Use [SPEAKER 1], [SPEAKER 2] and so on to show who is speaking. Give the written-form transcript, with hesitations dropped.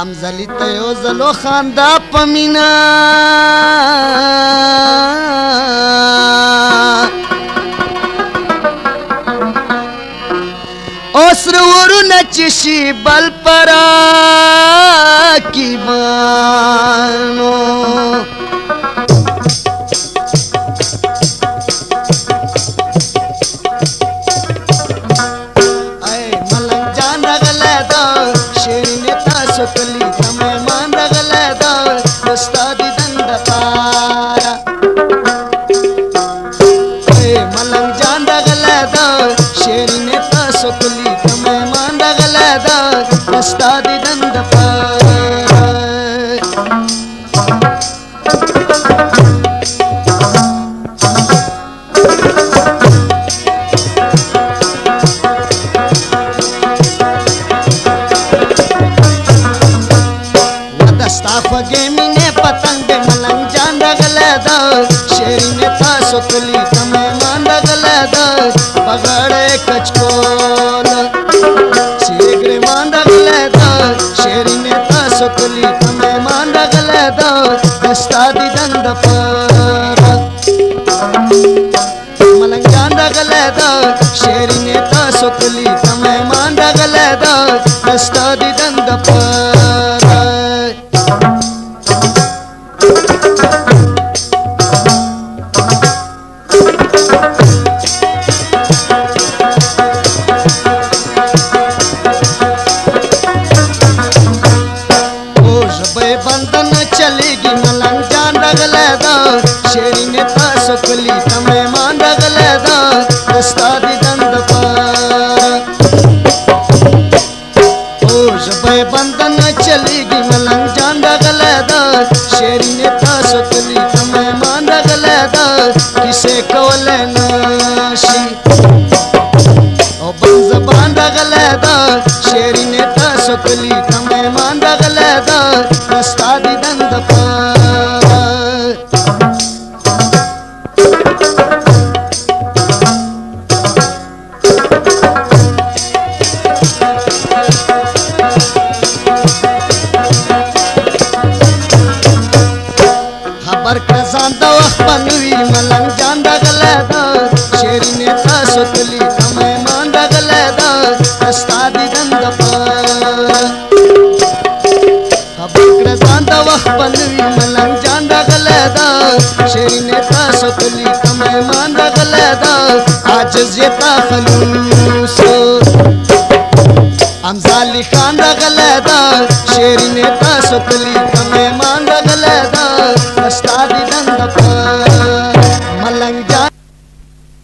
[SPEAKER 1] امزلی ته یو زلو خاندا پمینا اوسر ورونه چې شي بل پرا کی بانو سکلی تمه مان رغلا دا استاد دند پارا اے ملنگ جان رغلا دا شیر نے تا سکلی تمه مان رغلا دا استاد دند پارا फगे मिने पतंग दे मलंग जान रगला दा शेरी ने था सुकली तमे मान रगला दा पगड़े कचकोल सीगरे मान रगला दा शेरी ने था सुकली तमे मान रगला दा दस्ता दी दंद पर मलंग जान रगला दा शेरी ने था सुकली तमे मान रगला दा दस्ता दी दंद पर बंधन चलेगी मलंग जान रगला दा शेरी ने था सुकली तमे मान रगला दा दस्ता दी दंद पर ओ जबे बंधन चलेगी मलंग जान रगला दा शेरी ने था सुकली तमे मान रगला दा किसे कोले नाशी ओ बन जबान रगला दा शेरी ने था सुकली तमे मान रगला दा दस्ता दी दंद पर खबर कजान दा वक्त बनवी मलंग जान रगला दा शेरी ने था सुकली तमे मान रगला दा दस्ता दी दंद पर दा वक्त बनवी मलंग जान रगला दा शेरी ने था सुकली तमे मान रगला दा आजिज ये था खलूस अमजाली खान रगला दा शेरी ने था सुकली तमे मान रगला दा दस्ता दी